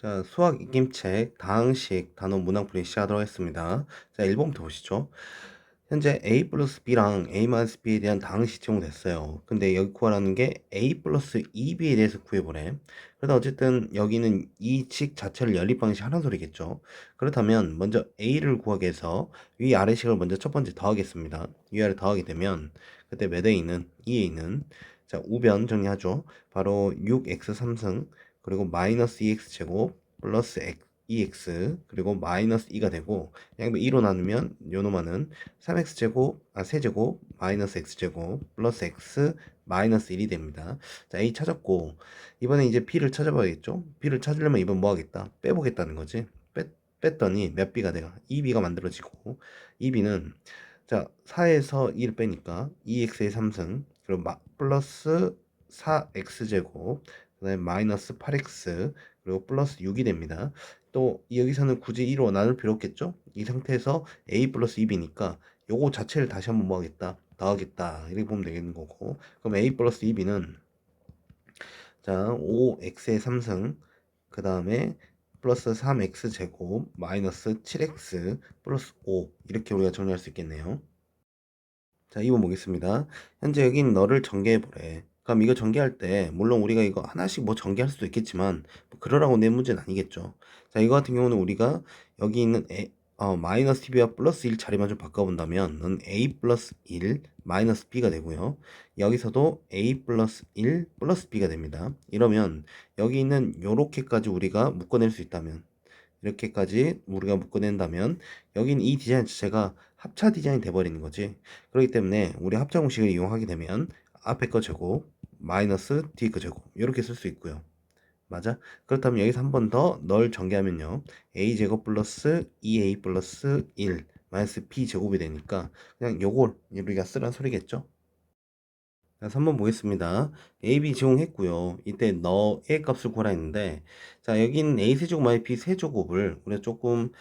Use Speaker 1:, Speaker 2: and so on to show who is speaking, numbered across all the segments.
Speaker 1: 자, 수학 익힘책 다항식 단원 문항풀이 시작하도록 하겠습니다. 자, 1번부터 보시죠. 현재 a 플러스 b랑 a 마이너스 b에 대한 다항식 제공됐어요. 근데 여기 구하라는 게 a 플러스 2b에 대해서 구해보래. 그래서 어쨌든 여기는 이 식 자체를 연립 방식 하는 소리겠죠. 그렇다면 먼저 a를 구하기 위해서 위 아래식을 먼저 첫 번째 더하겠습니다. 위아래 더하게 되면 그때 몇 a는 2a는 자, 우변 정리하죠. 바로 6x 3승 그리고 마이너스 2x 제곱 플러스 2x 그리고 마이너스 2가 되고 양변 2로 나누면 요놈아는 3x 제곱 세제곱 마이너스 x 제곱 플러스 x 마이너스 1이 됩니다. 자, a 찾았고 이번에 이제 b를 찾아봐야겠죠. b를 찾으려면 이번 뭐 하겠다, 빼보겠다는 거지. 뺐더니 몇 b가 돼가 2b가 만들어지고 2b는 자 4에서 2를 빼니까 2x의 3승 그리고 플러스 4x제곱 그 다음에 마이너스 8x 그리고 플러스 6이 됩니다. 또 여기서는 굳이 2로 나눌 필요 없겠죠? 이 상태에서 a 플러스 2b니까 요거 자체를 다시 한번 뭐 하겠다, 더하겠다, 이렇게 보면 되겠는 거고, 그럼 a 플러스 2b는 자 5x의 3승 그 다음에 플러스 3x 제곱 마이너스 7x 플러스 5 이렇게 우리가 정리할 수 있겠네요. 자, 2번 보겠습니다. 현재 여긴 너를 전개해보래. 그럼 이거 전개할 때 물론 우리가 이거 하나씩 뭐 전개할 수도 있겠지만 뭐 그러라고 낸 문제는 아니겠죠. 자, 이거 같은 경우는 우리가 여기 있는 마이너스 tb와 플러스 1 자리만 좀 바꿔본다면 넌 a 플러스 1 마이너스 b가 되고요. 여기서도 a 플러스 1 플러스 b가 됩니다. 이러면 여기 있는 요렇게까지 우리가 묶어낼 수 있다면, 이렇게까지 우리가 묶어낸다면 여긴 이 디자인 자체가 합차 디자인이 돼버리는 거지. 그렇기 때문에 우리 합차 공식을 이용하게 되면 앞에 거 제곱 마이너스 뒤에 거 제곱 이렇게 쓸 수 있고요. 맞아? 그렇다면 여기서 한 번 더 널 전개하면요, a제곱 플러스 2a 플러스 1 마이너스 b 제곱이 되니까 그냥 요걸 우리가 쓰란 소리겠죠. 자, 3번 보겠습니다. a, b 제공했고요. 이때 너의 값을 구하라 했는데, 자, 여기는 a 세제곱 마이너스 b 세제곱을 우리가 조금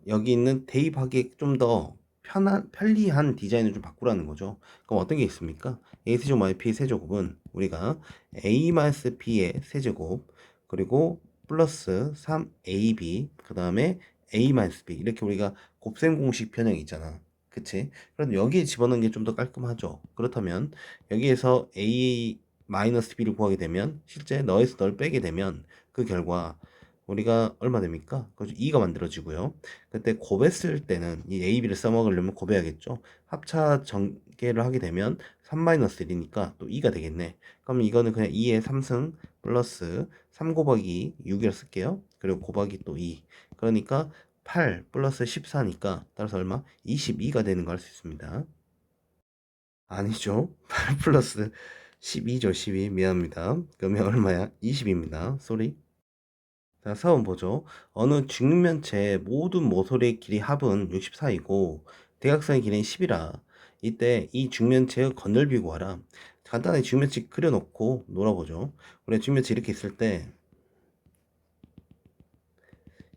Speaker 1: 여기 있는 대입하기 좀 더 편리한 디자인을 좀 바꾸라는 거죠. 그럼 어떤 게 있습니까? a 세제곱 마이너스 b 세제곱은 우리가 a 마이너스 b의 세제곱 그리고 플러스 3ab 그 다음에 a 마이너스 b 이렇게 우리가 곱셈 공식 변형이 있잖아. 그치? 그럼 여기에 집어넣는 게 좀 더 깔끔하죠. 그렇다면 여기에서 a-b를 구하게 되면 실제 너에서 널 빼게 되면 그 결과 우리가 얼마 됩니까? 그죠? 2가 만들어지고요. 그때 곱했을 때는 이 a-b를 써먹으려면 곱해야겠죠. 합차 전개를 하게 되면 3-1이니까 또 2가 되겠네. 그럼 이거는 그냥 2의 3승 플러스 3 곱하기 6이라 쓸게요. 그리고 곱하기 또 2. 그러니까 8 플러스 14니까 따라서 얼마? 22가 되는 거 알 수 있습니다. 아니죠. 8 플러스 12죠. 12. 미안합니다. 그러면 얼마야? 20입니다. 쏘리. 자, 4번 보죠. 어느 직면체의 모든 모서리의 길이 합은 64이고 대각선의 길이는 10이라. 이때 이 직면체의 건널비 구하라. 간단하게 직면체 그려놓고 놀아보죠. 우리가 직면체 이렇게 있을 때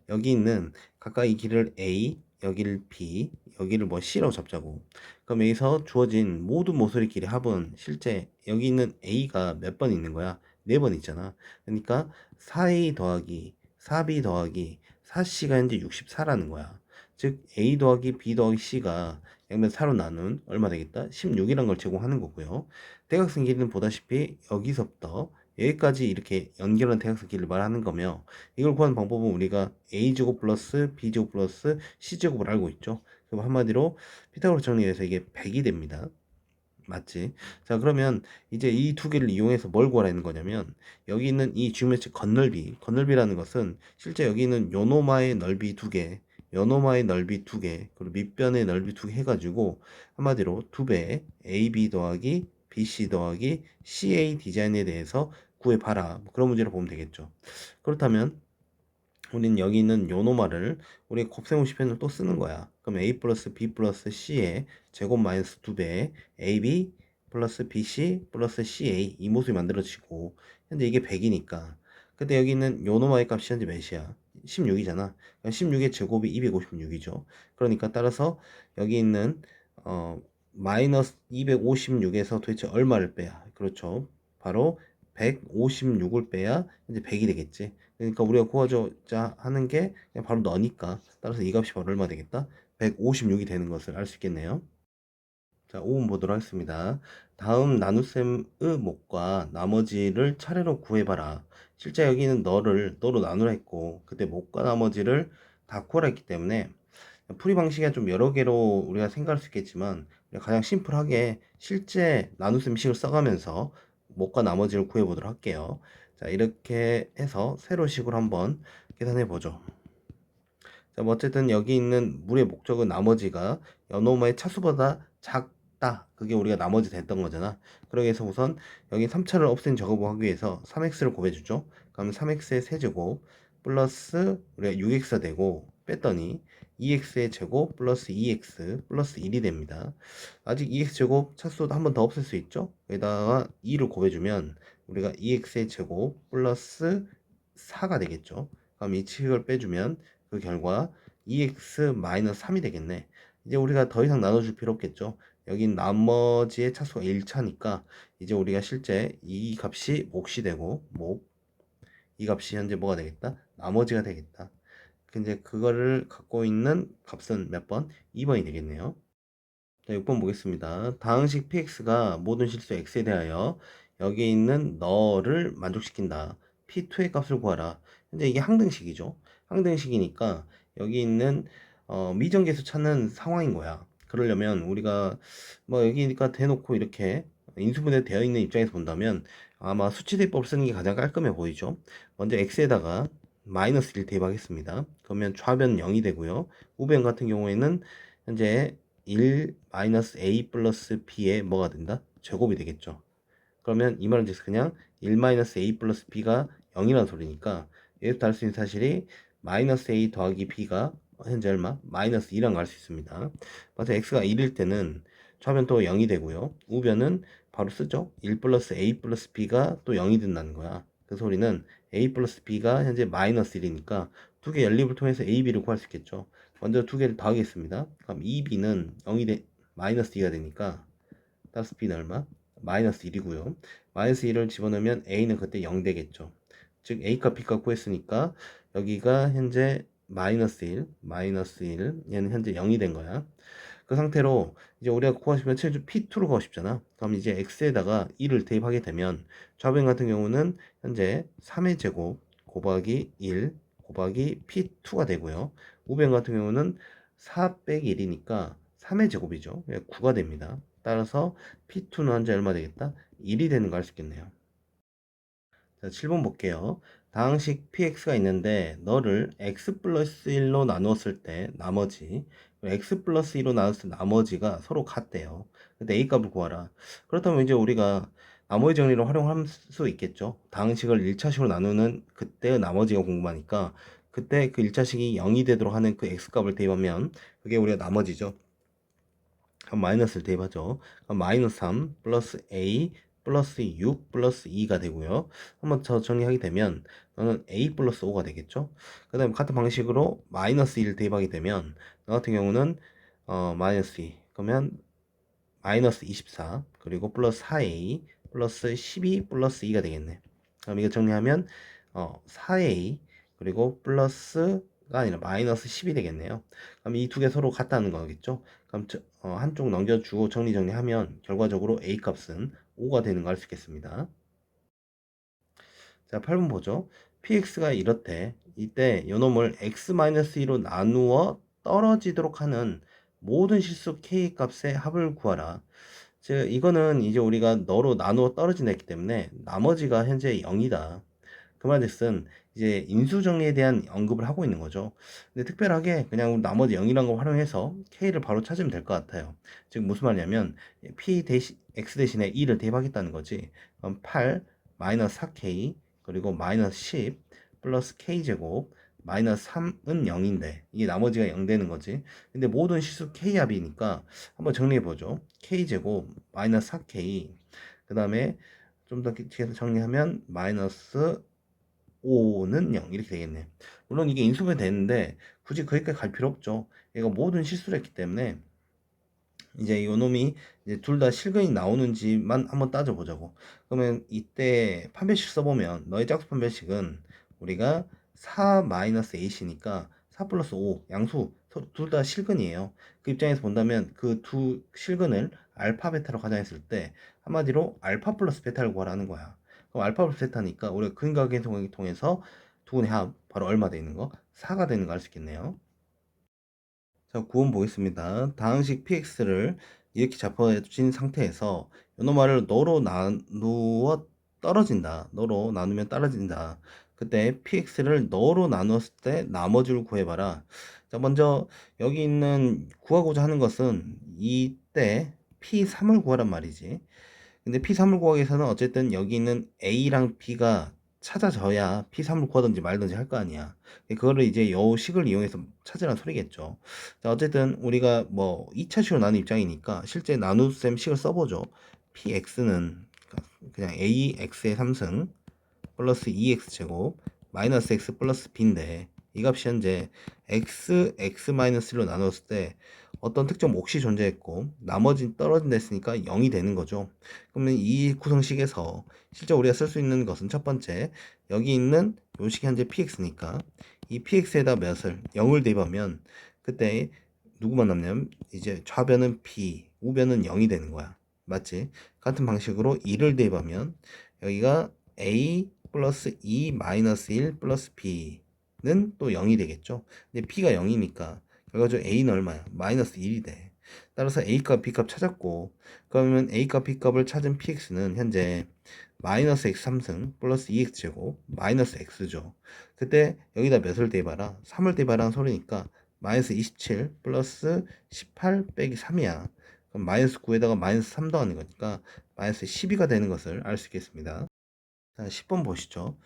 Speaker 1: 여기 있는 각각 이 길을 A, 여기를 B, 여기를 뭐 C라고 잡자고. 그럼 여기서 주어진 모든 모서리 길의 합은 실제 여기 있는 A가 몇 번 있는 거야? 4번 있잖아. 그러니까 4A 더하기 4B 더하기 4C가 현재 64라는 거야. 즉 A 더하기 B 더하기 C가 양면 4로 나눈 얼마 되겠다? 16이란 걸 제공하는 거고요. 대각선 길이는 보다시피 여기서부터 여기까지 이렇게 연결한 대각선 길이를 말하는 거며, 이걸 구하는 방법은 우리가 a제곱 플러스 b제곱 플러스 c제곱을 알고 있죠. 그럼 한마디로 피타고라스 정리해서 이게 100이 됩니다. 맞지? 자, 그러면 이제 이 두 개를 이용해서 뭘 구하라는 거냐면, 여기 있는 이 직면체 건널비라는 것은 실제 여기 있는 요노마의 넓이 두 개, 요노마의 넓이 두 개, 그리고 밑변의 넓이 두 개 해가지고 한마디로 두 배 AB 더하기 BC 더하기 CA 디자인에 대해서 구해봐라, 뭐 그런 문제를 보면 되겠죠. 그렇다면 우리는 여기 있는 요노마를 우리 곱셈공식 편을 또 쓰는 거야. 그럼 a 플러스 b 플러스 c의 제곱 마이너스 2배 ab 플러스 bc 플러스 ca 이 모습이 만들어지고, 현재 이게 100이니까 근데 여기 있는 요노마의 값이 현재 몇이야? 16이잖아. 16의 제곱이 256이죠. 그러니까 따라서 여기 있는 마이너스 256에서 도대체 얼마를 빼야? 그렇죠. 바로 156을 빼야 이제 100이 되겠지. 그러니까 우리가 구하고자 하는 게 그냥 바로 너니까. 따라서 이 값이 바로 얼마 되겠다? 156이 되는 것을 알 수 있겠네요. 자, 5번 보도록 하겠습니다. 다음 나눗셈의 목과 나머지를 차례로 구해봐라. 실제 여기는 너로 나누라 했고, 그때 목과 나머지를 다 구하라 했기 때문에 풀이 방식이 좀 여러 개로 우리가 생각할 수 있겠지만, 가장 심플하게 실제 나눗셈 식을 써가면서 목과 나머지를 구해보도록 할게요. 자, 이렇게 해서 세로 식으로 한번 계산해 보죠. 자, 뭐 어쨌든 여기 있는 물의 목적은 나머지가 연호마의 차수보다 작다. 그게 우리가 나머지 됐던 거잖아. 그러기 위해서 우선 여기 3차를 없앤 작업을 하기 위해서 3x를 곱해주죠. 그러면 3x의 세제곱 플러스 우리가 6x가 되고 뺐더니 2x의 제곱 플러스 2x 플러스 1이 됩니다. 아직 2x 제곱 차수도 한 번 더 없앨 수 있죠. 여기다가 2를 곱해주면 우리가 2x의 제곱 플러스 4가 되겠죠. 그럼 이 칙을 빼주면 그 결과 2x-3이 되겠네. 이제 우리가 더 이상 나눠줄 필요 없겠죠. 여긴 나머지의 차수가 1차니까 이제 우리가 실제 이 값이 몫이 되고 이 값이 현재 뭐가 되겠다? 나머지가 되겠다. 이제 그거를 갖고 있는 값은 몇 번? 2번이 되겠네요. 자, 6번 보겠습니다. 다항식 px가 모든 실수 x에 대하여 여기 있는 너를 만족시킨다. p2의 값을 구하라. 현재 이게 항등식이죠. 항등식이니까 여기 있는 미정계수 찾는 상황인 거야. 그러려면 우리가 뭐 여기니까 대놓고 이렇게 인수분해 되어 있는 입장에서 본다면 아마 수치대법을 쓰는 게 가장 깔끔해 보이죠. 먼저 x에다가 마이너스 1 대입하겠습니다. 그러면 좌변 0이 되고요. 우변 같은 경우에는 현재 1 마이너스 a 플러스 b의 뭐가 된다? 제곱이 되겠죠. 그러면 이 말은 즉 그냥 1 마이너스 a 플러스 b가 0이라는 소리니까 여기서 알 수 있는 사실이 마이너스 a 더하기 b가 현재 얼마? 마이너스 2라는 걸 알 수 있습니다. 맞아, x가 1일 때는 좌변 또 0이 되고요. 우변은 바로 쓰죠. 1 플러스 a 플러스 b가 또 0이 된다는 거야. 그 소리는 a 플러스 b가 현재 마이너스 1이니까 두 개 연립을 통해서 a, b를 구할 수 있겠죠. 먼저 두 개를 더하겠습니다. 그럼 2b는 0이 마이너스 2가 되니까 따라서 b는 얼마? 마이너스 1이고요. 마이너스 1을 집어넣으면 a는 그때 0 되겠죠. 즉 a값 b값 구했으니까 여기가 현재 마이너스 1 얘는 현재 0이 된 거야. 그 상태로 이제 우리가 구하고 싶으면 최초 p2로 구하고 싶잖아. 그럼 이제 x에다가 1을 대입하게 되면 좌변 같은 경우는 현재 3의 제곱 곱하기 1 곱하기 p2가 되고요. 우변 같은 경우는 4 빼기 1이니까 3의 제곱이죠. 9가 됩니다. 따라서 p2는 현재 얼마 되겠다? 1이 되는 거 알 수 있겠네요. 자, 7번 볼게요. 다항식 px가 있는데 너를 x 플러스 1로 나누었을 때 나머지 x 플러스 2로 나눴을 때 나머지가 서로 같대요. 근데 a 값을 구하라. 그렇다면 이제 우리가 나머지 정리를 활용할 수 있겠죠. 다항식을 1차식으로 나누는 그때의 나머지가 궁금하니까 그때 그 1차식이 0이 되도록 하는 그 x 값을 대입하면 그게 우리가 나머지죠. 그럼 마이너스를 대입하죠. 그럼 마이너스 3 플러스 a 플러스 6 플러스 2가 되고요. 한번 더 정리하게 되면 너는 a 플러스 5가 되겠죠. 그 다음에 같은 방식으로 마이너스 1을 대입하게 되면 너 같은 경우는 마이너스 2 그러면 마이너스 24 그리고 플러스 4a 플러스 12 플러스 2가 되겠네. 그럼 이거 정리하면 4a 그리고 플러스가 아니라 마이너스 10이 되겠네요. 그럼 이 두 개 서로 같다는 거겠죠. 그럼 한쪽 넘겨주고 정리하면 결과적으로 a 값은 5가 되는 거 알 수 있겠습니다. 자, 8번 보죠. px가 이렇대. 이때 요놈을 x-2로 나누어 떨어지도록 하는 모든 실수 k 값의 합을 구하라. 즉 이거는 이제 우리가 너로 나누어 떨어진다 했기 때문에 나머지가 현재 0이다. 그 말즉슨 이제 인수정리에 대한 언급을 하고 있는 거죠. 근데 특별하게 그냥 나머지 0이라는 걸 활용해서 k를 바로 찾으면 될 것 같아요. 즉 무슨 말이냐면 p 대신 x 대신에 2를 대입하겠다는 거지. 그럼 8 마이너스 4k 그리고 마이너스 10 플러스 k제곱 마이너스 3은 0인데 이게 나머지가 0 되는 거지. 근데 모든 실수 k합이니까 한번 정리해 보죠. k제곱 마이너스 4k 그 다음에 좀 더 뒤에서 정리하면 마이너스 5는 0 이렇게 되겠네. 물론 이게 인수분해 되는데 굳이 거기까지 갈 필요 없죠. 얘가 모든 실수를 했기 때문에 이제 요 놈이 이제 둘 다 실근이 나오는지만 한번 따져보자고. 그러면 이때 판별식 써보면 너의 짝수 판별식은 우리가 4-8이니까 4 플러스 5 양수 둘 다 실근이에요. 그 입장에서 본다면 그 두 실근을 알파 베타로 가정했을 때 한마디로 알파 플러스 베타를 구하라는 거야. 그럼 알파 플러스 베타니까 우리가 근각 계산을 통해서 두분의 합 바로 얼마 되는 거? 4가 되는 거 알 수 있겠네요. 자, 구원 보겠습니다. 다항식 px를 이렇게 잡아진 상태에서 요노말을 너로 나누어 떨어진다. 너로 나누면 떨어진다. 그때 px를 너로 나눴을 때 나머지를 구해봐라. 자, 먼저 여기 있는 구하고자 하는 것은 이때 p3을 구하란 말이지. 근데 P3을 구하기 위해서는 어쨌든 여기 있는 A랑 B가 찾아져야 P3을 구하든지 말든지 할 거 아니야. 그거를 이제 요 식을 이용해서 찾으라는 소리겠죠. 자, 어쨌든 우리가 뭐 2차식으로 나눈 입장이니까 실제 나눗셈 식을 써보죠. PX는 그냥 AX의 3승 플러스 2x제곱 마이너스 x 플러스 b인데 이 값이 현재 x-1로 나눴을 때 어떤 특정 몫이 존재했고 나머지 떨어진다 했으니까 0이 되는 거죠. 그러면 이 구성식에서 실제 우리가 쓸 수 있는 것은 첫 번째 여기 있는 요 식이 현재 px니까 이 px에다 몇을 0을 대입하면 그때 누구만 남냐면 이제 좌변은 p, 우변은 0이 되는 거야. 맞지? 같은 방식으로 2를 대입하면 여기가 a 플러스 2 마이너스 1 플러스 b는 또 0이 되겠죠. 근데 b가 0이니까 결과적으로 a는 얼마야? 마이너스 1이 돼. 따라서 a값 b값 찾았고 그러면 a값 b값을 찾은 px는 현재 마이너스 x 3승 플러스 2x제곱 마이너스 x죠. 그때 여기다 몇을 대입하라? 3을 대입하라는 소리니까 마이너스 27 플러스 18 빼기 3이야. 그럼 마이너스 9에다가 마이너스 3 더하는 거니까 마이너스 12가 되는 것을 알 수 있겠습니다. 자, 10번 보시죠.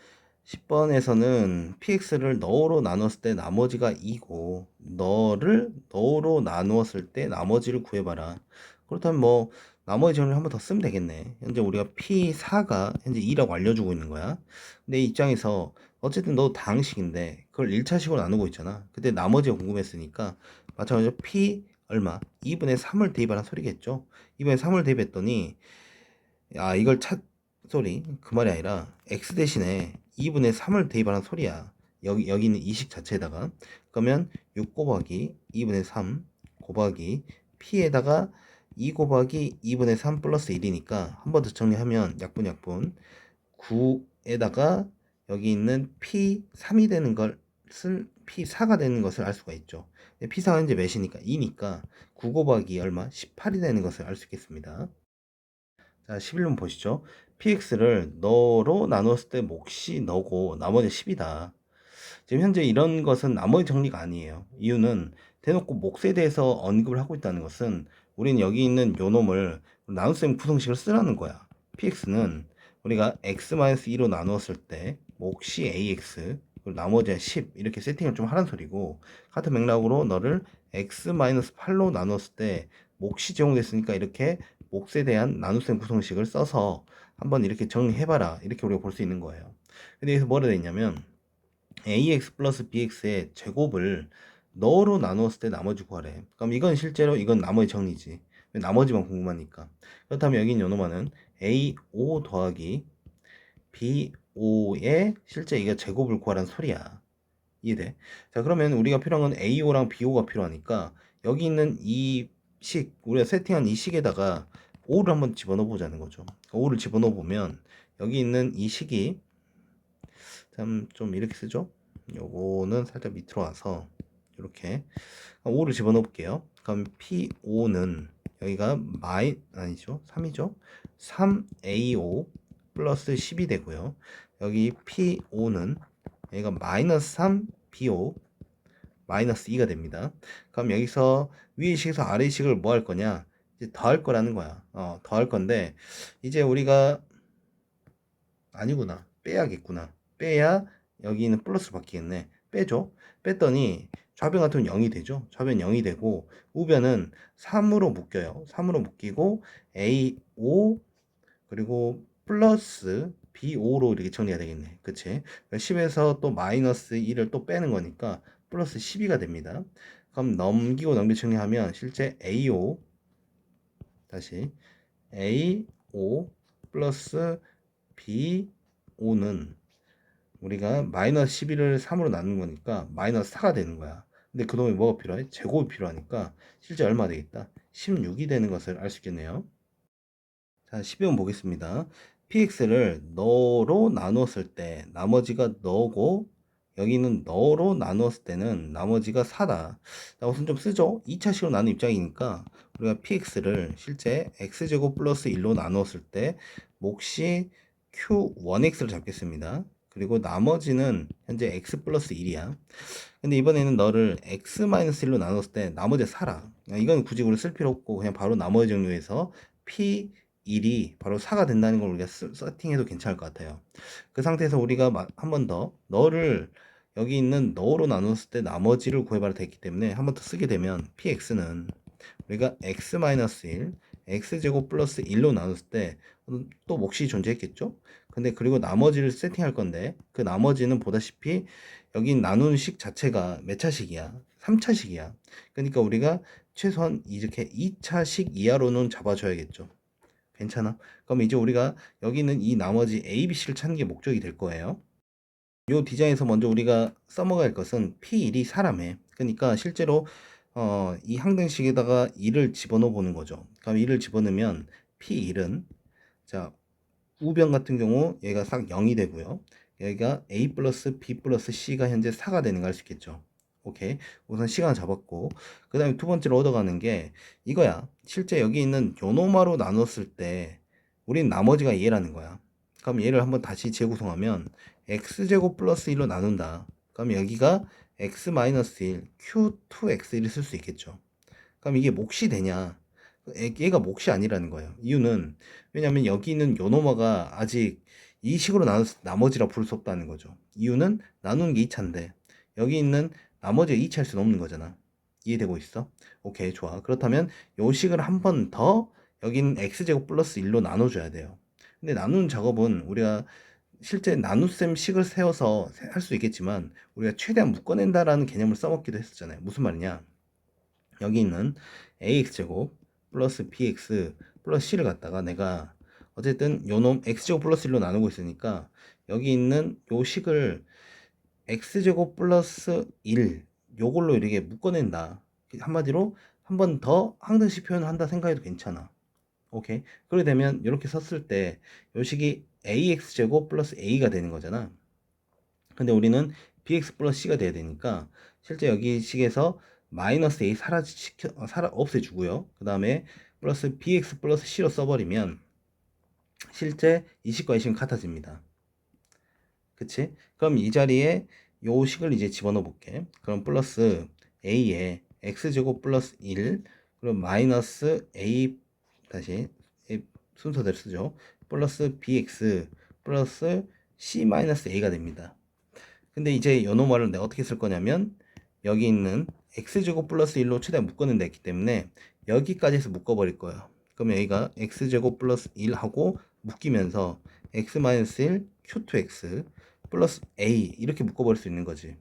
Speaker 1: 10번에서는 px를 너로 나눴을 때 나머지가 2고 너를 너로 나누었을 때 나머지를 구해봐라. 그렇다면 뭐 나머지 정리를 한 번 더 쓰면 되겠네. 현재 우리가 p4가 현재 2라고 알려주고 있는 거야. 근데 이 입장에서 어쨌든 너 다항식인데 그걸 1차식으로 나누고 있잖아. 그때 나머지가 궁금했으니까 마찬가지로 p 얼마? 2분의 3을 대입하라는 소리겠죠. 2분의 3을 대입했더니 이걸 소리 그 말이 아니라 x 대신에 2분의 3을 대입하는 소리야. 여기 있는 이 식 자체에다가 그러면 6 곱하기 2분의 3 곱하기 p에다가 2 곱하기 2분의 3 플러스 1이니까 한 번 더 정리하면 약분 9에다가 여기 있는 p3이 되는 것을 p4가 되는 것을 알 수가 있죠. p4가 현재 몇이니까 2니까 9 곱하기 얼마? 18이 되는 것을 알 수 있겠습니다. 자, 11번 보시죠. px를 너로 나눴을 때 몫이 너고 나머지 10이다. 지금 현재 이런 것은 나머지 정리가 아니에요. 이유는 대놓고 몫에 대해서 언급을 하고 있다는 것은 우리는 여기 있는 요 놈을 나눗셈 구성식을 쓰라는 거야. px는 우리가 x-2로 나누었을 때 몫이 ax 그리고 나머지 10 이렇게 세팅을 좀 하란 소리고 같은 맥락으로 너를 x-8로 나눴을 때 몫이 제공됐으니까 이렇게 몫에 대한 나눗셈 구성식을 써서 한번 이렇게 정리해봐라 이렇게 우리가 볼 수 있는 거예요. 근데 여기서 뭐라 되어 있냐면 ax 플러스 bx의 제곱을 너로 나누었을 때 나머지 구하래. 그럼 이건 실제로 이건 나머지 정리지. 나머지만 궁금하니까. 그렇다면 여기 있는 요노마는 a5 더하기 b5의 실제 이게 제곱을 구하라는 소리야. 이해돼? 자, 그러면 우리가 필요한 건 a5랑 b5가 필요하니까 여기 있는 이 식, 우리가 세팅한 이 식에다가 5를 한번 집어넣어 보자는 거죠. 5를 집어넣어 보면 여기 있는 이 식이 참 좀 이렇게 쓰죠. 요거는 살짝 밑으로 와서 이렇게 5를 집어넣어 볼게요. 그럼 P5는 여기가 아니죠. 3이죠. 3A5 플러스 10이 되고요. 여기 P5는 여기가 마이너스 3B5 마이너스 2가 됩니다. 그럼 여기서 위의 식에서 아래 식을 뭐 할 거냐? 이제 더할 거라는 거야. 더할 건데 이제 우리가 아니구나. 빼야겠구나. 빼야 여기 있는 플러스로 바뀌겠네. 빼죠. 뺐더니 좌변 같으면 0이 되죠. 좌변 0이 되고 우변은 3으로 묶여요. 3으로 묶이고 A5 그리고 플러스 B5로 이렇게 정리가 되겠네. 그치? 10에서 또 마이너스 1을 또 빼는 거니까 플러스 12가 됩니다. 그럼 넘기고 정리하면 실제 A5 다시 A5 플러스 B5는 우리가 마이너스 11을 3으로 나눈 거니까 마이너스 4가 되는 거야. 근데 그놈이 뭐가 필요해? 제곱이 필요하니까 실제 얼마 되겠다? 16이 되는 것을 알 수 있겠네요. 자, 12번 보겠습니다. px를 너로 나누었을 때 나머지가 너고 여기는 너로 나누었을 때는 나머지가 4다. 자, 우선 좀 쓰죠. 2차식으로 나눈 입장이니까 우리가 px를 실제 x제곱 플러스 1로 나누었을 때 몫이 q1x를 잡겠습니다. 그리고 나머지는 현재 x 플러스 1이야. 근데 이번에는 너를 x-1로 나눴을 때 나머지 4라. 이건 굳이 우리 쓸 필요 없고 그냥 바로 나머지 정리해서 p1이 바로 4가 된다는 걸 우리가 세팅해도 괜찮을 것 같아요. 그 상태에서 우리가 한 번 더 너를 여기 있는 너로 나눴을 때 나머지를 구해봐도 되기 때문에 한 번 더 쓰게 되면 px는 우리가 x-1 x제곱 플러스 1로 나눴을 때 또 몫이 존재했겠죠. 근데 그리고 나머지를 세팅할 건데 그 나머지는 보다시피 여기 나누는 식 자체가 몇 차식이야? 3차식이야. 그러니까 우리가 최소한 이렇게 2차식 이하로는 잡아줘야겠죠. 괜찮아? 그럼 이제 우리가 여기 있는 이 나머지 A, B, C를 찾는 게 목적이 될 거예요. 이 디자인에서 먼저 우리가 써먹어야 할 것은 P1이 사람에. 그러니까 실제로 이 항등식에다가 1을 집어넣어 보는 거죠. 그럼 1을 집어넣으면 P1은 자 우변 같은 경우 얘가 싹 0이 되고요. 여기가 A 플러스 B 플러스 C가 현재 4가 되는 거 알 수 있겠죠. 오케이. 우선 시간 잡았고 그 다음에 두 번째로 얻어가는 게 이거야. 실제 여기 있는 요노마로 나눴을 때 우린 나머지가 얘라는 거야. 그럼 얘를 한번 다시 재구성하면 x제곱 플러스 1로 나눈다. 그럼 여기가 x 마이너스 1 q2x1을 쓸 수 있겠죠. 그럼 이게 몫이 되냐? 얘가 몫이 아니라는 거예요. 이유는 왜냐면 여기 있는 요노마가 아직 이 식으로 나눠서 나머지라 부를 수 없다는 거죠. 이유는 나누는 게 2차인데 여기 있는 나머지가 2차일 수는 없는 거잖아. 이해되고 있어? 오케이, 좋아. 그렇다면 요 식을 한 번 더 여기는 x제곱 플러스 1로 나눠줘야 돼요. 근데 나누는 작업은 우리가 실제 나눗셈 식을 세워서 할 수 있겠지만 우리가 최대한 묶어낸다라는 개념을 써먹기도 했었잖아요. 무슨 말이냐? 여기 있는 ax제곱 플러스 bx 플러스 c를 갖다가 내가 어쨌든 요놈 x제곱 플러스 1로 나누고 있으니까 여기 있는 요 식을 x제곱 플러스 1 요걸로 이렇게 묶어낸다. 한마디로 한 번 더 항등식 표현을 한다 생각해도 괜찮아. 오케이. 그렇게 되면 이렇게 썼을 때 요 식이 ax제곱 플러스 a가 되는 거잖아. 근데 우리는 bx 플러스 c가 돼야 되니까 실제 여기 식에서 마이너스 a 없애주고요. 그 다음에 플러스 bx 플러스 c로 써버리면 실제 이 식과 이 식은 같아집니다. 그치? 그럼 이 자리에 요 식을 이제 집어넣어 볼게. 그럼 플러스 a에 x제곱 플러스 1 그럼 마이너스 a 다시 순서대로 쓰죠. 플러스 bx 플러스 c 마이너스 a가 됩니다. 근데 이제 요노말을 내가 어떻게 쓸 거냐면 여기 있는 x제곱 플러스 1로 최대한 묶어낸다 했기 때문에 여기까지 해서 묶어버릴 거예요. 그럼 여기가 x제곱 플러스 1 하고 묶이면서 x-1 q2x 플러스 a 이렇게 묶어버릴 수 있는 거지.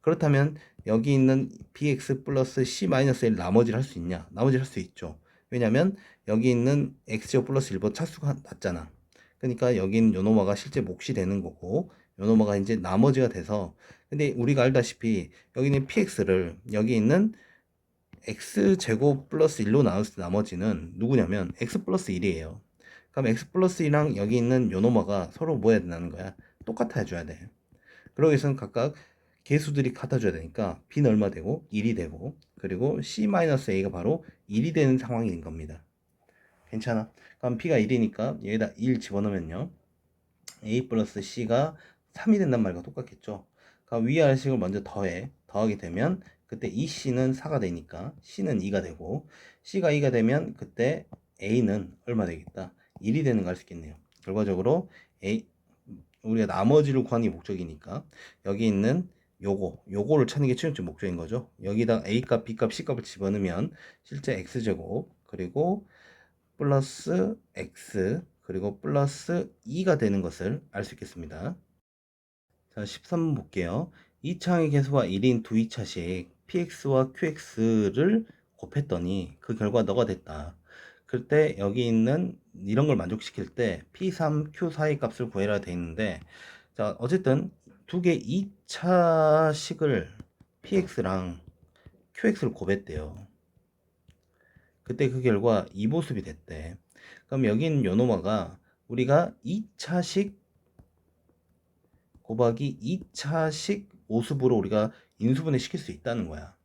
Speaker 1: 그렇다면 여기 있는 bx 플러스 c-1 나머지를 할 수 있냐? 나머지를 할 수 있죠. 왜냐면 여기 있는 x제곱 플러스 1보다 차수가 낮잖아. 그러니까 여기는 요노마가 실제 몫이 되는 거고 요노마가 이제 나머지가 돼서 근데 우리가 알다시피 여기는 px를 여기 있는 x제곱 플러스 1로 나눴을 때 나머지는 누구냐면 x 플러스 1이에요. 그럼 x 플러스 1이랑 여기 있는 요노마가 서로 뭐 해야 된다는 거야? 똑같아 줘야 돼. 그러기 위해서는 각각 개수들이 같아줘야 되니까 b는 얼마 되고 1이 되고 그리고 c-a가 바로 1이 되는 상황인 겁니다. 괜찮아. 그럼 b가 1이니까 여기다 1 집어넣으면요 a 플러스 c가 3이 된단 말과 똑같겠죠. 그럼 위아래식을 먼저 더하게 되면 그때 이 c는 4가 되니까 c는 2가 되고 c가 2가 되면 그때 a는 얼마 되겠다? 1이 되는 거 알 수 있겠네요. 결과적으로 우리가 나머지를 구하는 게 목적이니까 여기 있는 요거를 찾는 게 최종적 목적인 거죠. 여기다 a값, b값, c값을 집어넣으면 실제 x제곱 그리고 플러스 x 그리고 플러스 2가 되는 것을 알 수 있겠습니다. 자, 13번 볼게요. 2차항의 개수가 1인 두 2차식 px와 qx를 곱했더니 그 결과 너가 됐다. 그때 여기 있는 이런 걸 만족시킬 때 P3, Q4의 값을 구해라 돼 있는데, 자, 어쨌든 두 개 2차식을 PX랑 QX를 곱했대요. 그때 그 결과 이 모습이 됐대. 그럼 여기 있는 요노마가 우리가 2차식 곱하기 2차식 모습으로 우리가 인수분해 시킬 수 있다는 거야.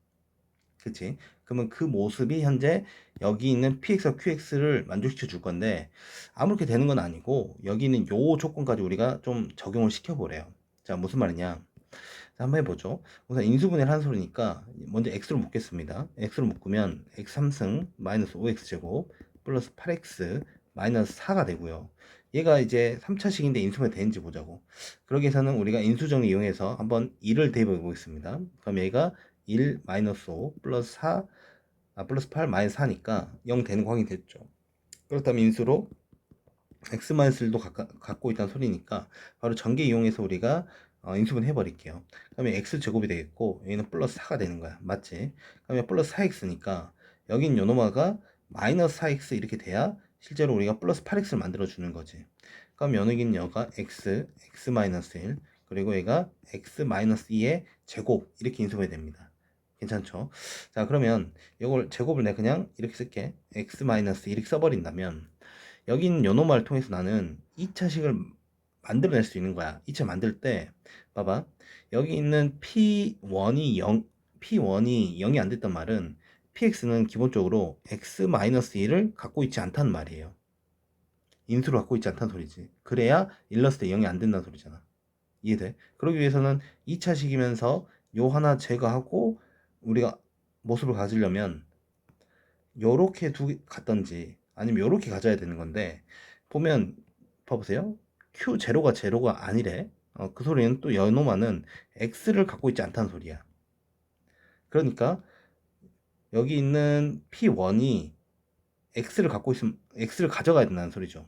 Speaker 1: 그치? 그러면 그 모습이 현재 여기 있는 PX와 QX를 만족시켜 줄 건데, 아무렇게 되는 건 아니고 여기 있는 요 조건까지 우리가 좀 적용을 시켜보래요. 자, 무슨 말이냐? 자, 한번 해보죠. 우선 인수분해를 한 소리니까 먼저 x로 묶겠습니다. x로 묶으면 x 3승 마이너스 5x제곱 플러스 8x 마이너스 4가 되고요. 얘가 이제 3차식인데 인수분해 되는지 보자고. 그러기 위해서는 우리가 인수정리 이용해서 한번 1을 대입해 보겠습니다. 그럼 얘가 1 마이너스 5 플러스 4 플러스 8 마이너스 4니까 0 되는 거 확인됐죠. 그렇다면 인수로 x 마이너스 1도 갖고 있다는 소리니까 바로 전개 이용해서 우리가 인수분 해버릴게요. 그러면 x 제곱이 되겠고 여기는 플러스 4가 되는 거야. 맞지? 그러면 플러스 4x니까 여긴 요노마가 마이너스 4x 이렇게 돼야 실제로 우리가 플러스 8x를 만들어 주는 거지. 그럼 연흑인 여가 x 마이너스 1 그리고 얘가 x 마이너스 2의 제곱 이렇게 인수분해 됩니다. 괜찮죠? 자, 그러면 이걸 제곱을 내가 그냥 이렇게 쓸게. x 마이너스 이렇게 써버린다면 여기 있는 요노마를 통해서 나는 2차식을 만들어낼 수 있는 거야. 2차 만들 때 봐봐. 여기 있는 P1이 0이 안 됐단 말은 PX는 기본적으로 X-1을 갖고 있지 않다는 말이에요. 인수를 갖고 있지 않다는 소리지. 그래야 일렀을 때 0이 안 된다는 소리잖아. 이해돼? 그러기 위해서는 2차식이면서 요 하나 제거하고 우리가 모습을 가지려면 요렇게 갖던지 아니면 요렇게 가져야 되는 건데, 보면 봐보세요. Q0가 제로가 아니래. 그 소리는 또 연호만은 X를 갖고 있지 않다는 소리야. 그러니까 여기 있는 P1이 X를 갖고 있으면 X를 가져가야 된다는 소리죠.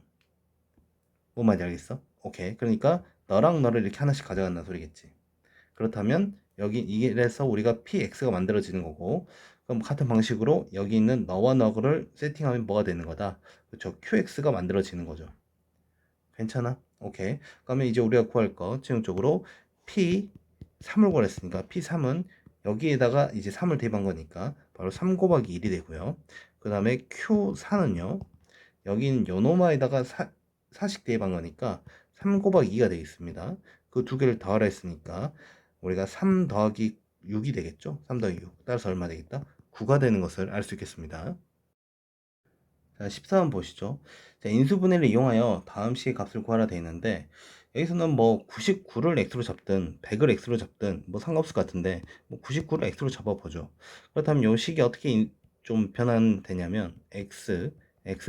Speaker 1: 뭔 말인지 알겠어? 오케이. 그러니까 너랑 너를 이렇게 하나씩 가져간다는 소리겠지. 그렇다면 여기 이래서 우리가 PX가 만들어지는 거고, 그럼 같은 방식으로 여기 있는 너와 너를 세팅하면 뭐가 되는 거다? 그렇죠. QX가 만들어지는 거죠. 괜찮아? 오케이. 그러면 이제 우리가 구할 거 최종적으로 P3을 구했으니까 P3은 여기에다가 이제 3을 대입한 거니까 바로 3 곱하기 1이 되고요. 그 다음에 Q4는요. 여기는 요노마에다가 4식 대입한 거니까 3 곱하기 2가 되겠습니다. 그 두 개를 더하라 했으니까 우리가 3 더하기 6이 되겠죠? 3 더하기 6. 따라서 얼마 되겠다? 9가 되는 것을 알 수 있겠습니다. 자, 14번 보시죠. 자, 인수분해를 이용하여 다음 시의 값을 구하라 되어 있는데, 여기서는 뭐 99를 x로 잡든 100을 x로 잡든 뭐 상관없을 것 같은데, 뭐 99를 x로 잡아보죠. 그렇다면 이 식이 어떻게 좀 변환되냐면 x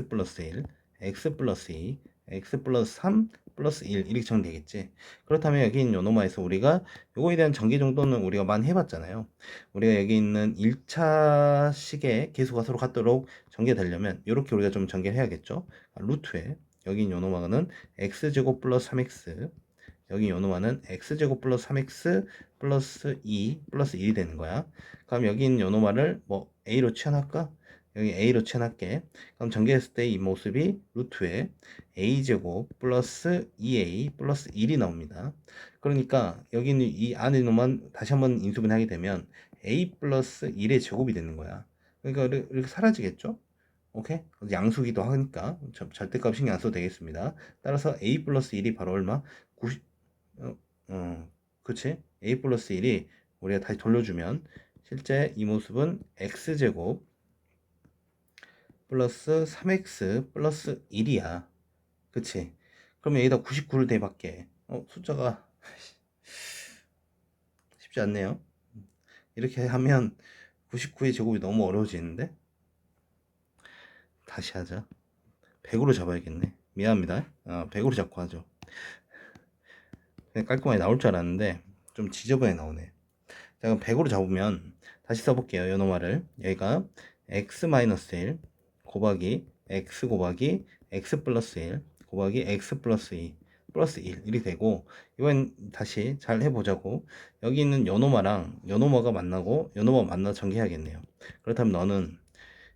Speaker 1: 플러스 1, x 플러스 2, x 플러스 3 플러스 1 이렇게 정되겠지. 그렇다면 여기 있는 요노마에서 우리가 요거에 대한 전개 정도는 우리가 많이 해봤잖아요. 우리가 여기 있는 1차식의 계수가 서로 같도록 전개되려면 이렇게 우리가 좀 전개를 해야겠죠. 루트에 여기 요노마는 x제곱 플러스 3x, 여기 요노마는 x제곱 플러스 3x 플러스 2 플러스 1이 되는 거야. 그럼 여기 있는 요노마를 뭐 a로 취한할까? 여기 a로 취한할게. 그럼 전개했을 때 이 모습이 루트에 a제곱 플러스 2a 플러스 1이 나옵니다. 그러니까 여기 있는 이 안에 놈만 다시 한번 인수분해하게 되면 a 플러스 1의 제곱이 되는 거야. 그러니까 이렇게 사라지겠죠? 오케이? 양수기도 하니까 절대값 신경 안 써도 되겠습니다. 따라서 a 플러스 1이 바로 얼마? 90, 그치? a 플러스 1이 우리가 다시 돌려주면 실제 이 모습은 x제곱 플러스 3x 플러스 1이야. 그치? 그러면 여기다 99를 대입할게. 숫자가 쉽지 않네요. 이렇게 하면 99의 제곱이 너무 어려워지는데? 다시 하자. 100으로 잡아야겠네. 미안합니다. 100으로 잡고 하죠. 그냥 깔끔하게 나올 줄 알았는데 좀 지저분하게 나오네. 자, 그럼 100으로 잡으면 다시 써볼게요. 요노마를. 여기가 x-1 곱하기 x 곱하기 x 플러스 1 곱하기 x 플러스 2 플러스 1 이렇게 되고, 이번 다시 잘 해보자고. 여기 있는 요노마랑 요노마가 만나고 요노마 만나 전개해야겠네요. 그렇다면 너는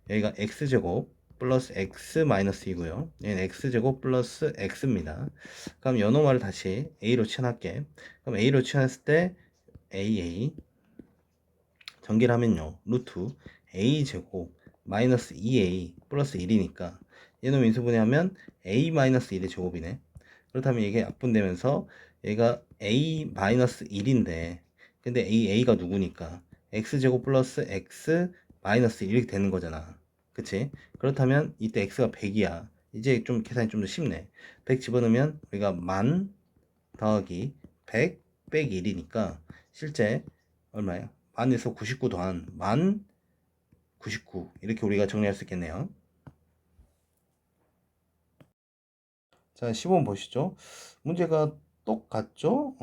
Speaker 1: 여기가 x제곱 플러스 x 마이너스 2고요. 얘는 x제곱 플러스 x입니다. 그럼 요 놈을 다시 a로 치환할게. 그럼 a로 치환했을 때 a 전개를 하면요. 루트 a제곱 마이너스 2a 플러스 1이니까 얘는 인수분해하면 a 마이너스 1의 제곱이네. 그렇다면 이게 약분되면서 얘가 a 마이너스 1인데 근데 a가 누구니까 x제곱 플러스 x 마이너스 1 이렇게 되는 거잖아. 그치? 그렇다면 이때 x가 100이야. 이제 좀 계산이 좀 더 쉽네. 100 집어넣으면 우리가 만 더하기 100 빼기 1이니까 실제 얼마예요? 만에서 99 더한 만 99 이렇게 우리가 정리할 수 있겠네요. 자, 15번 보시죠. 문제가 똑같죠?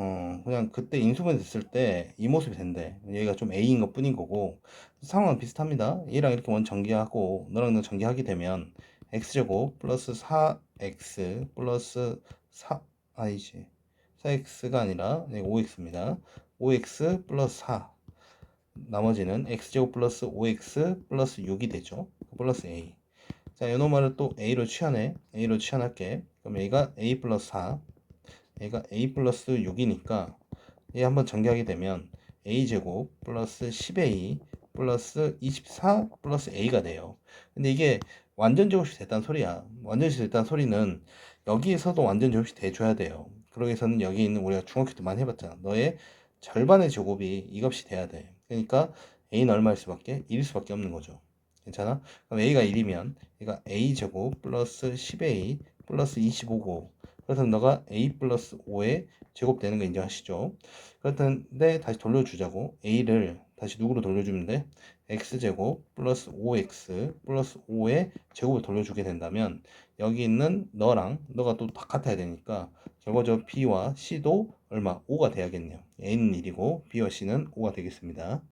Speaker 1: 그냥 그때 인수분해 됐을 때 이 모습이 된대. 얘가 좀 A인 것 뿐인 거고 상황은 비슷합니다. 얘랑 이렇게 먼저 전개하고 너랑 너 전개하게 되면 x제곱 플러스 4x 플러스 4 아니지 4x가 아니라 5x입니다. 5x 플러스 4 나머지는 x제곱 플러스 5x 플러스 6이 되죠. 플러스 a. 자, 요놈을 또 a로 취하네. a로 취한할게. 그럼 a가 a 플러스 4, 얘가 a 플러스 6이니까 얘 한번 전개하게 되면 a제곱 플러스 10a 플러스 24 플러스 a가 돼요. 근데 이게 완전 제곱이 됐다는 소리야. 완전 제곱이 됐다는 소리는 여기에서도 완전 제곱이 돼줘야 돼요. 그러기 위해서는 여기 있는 우리가 중학교 때 많이 해봤잖아. 너의 절반의 제곱이 이 값이 돼야 돼. 그러니까 a는 얼마일 수밖에? 1일 수밖에 없는 거죠. 괜찮아? 그럼 a가 1이면 얘가 a제곱 플러스 10a 플러스 25고 그래서 너가 a 플러스 5의 제곱되는 거 인정하시죠? 그렇다는데 다시 돌려주자고 a를 다시 누구로 돌려주면 돼? x제곱 플러스 5x 플러스 5의 제곱을 돌려주게 된다면 여기 있는 너랑 너가 또 같아야 되니까 결과적으로 b와 c도 얼마? 5가 돼야겠네요. a는 1이고 b와 c는 5가 되겠습니다.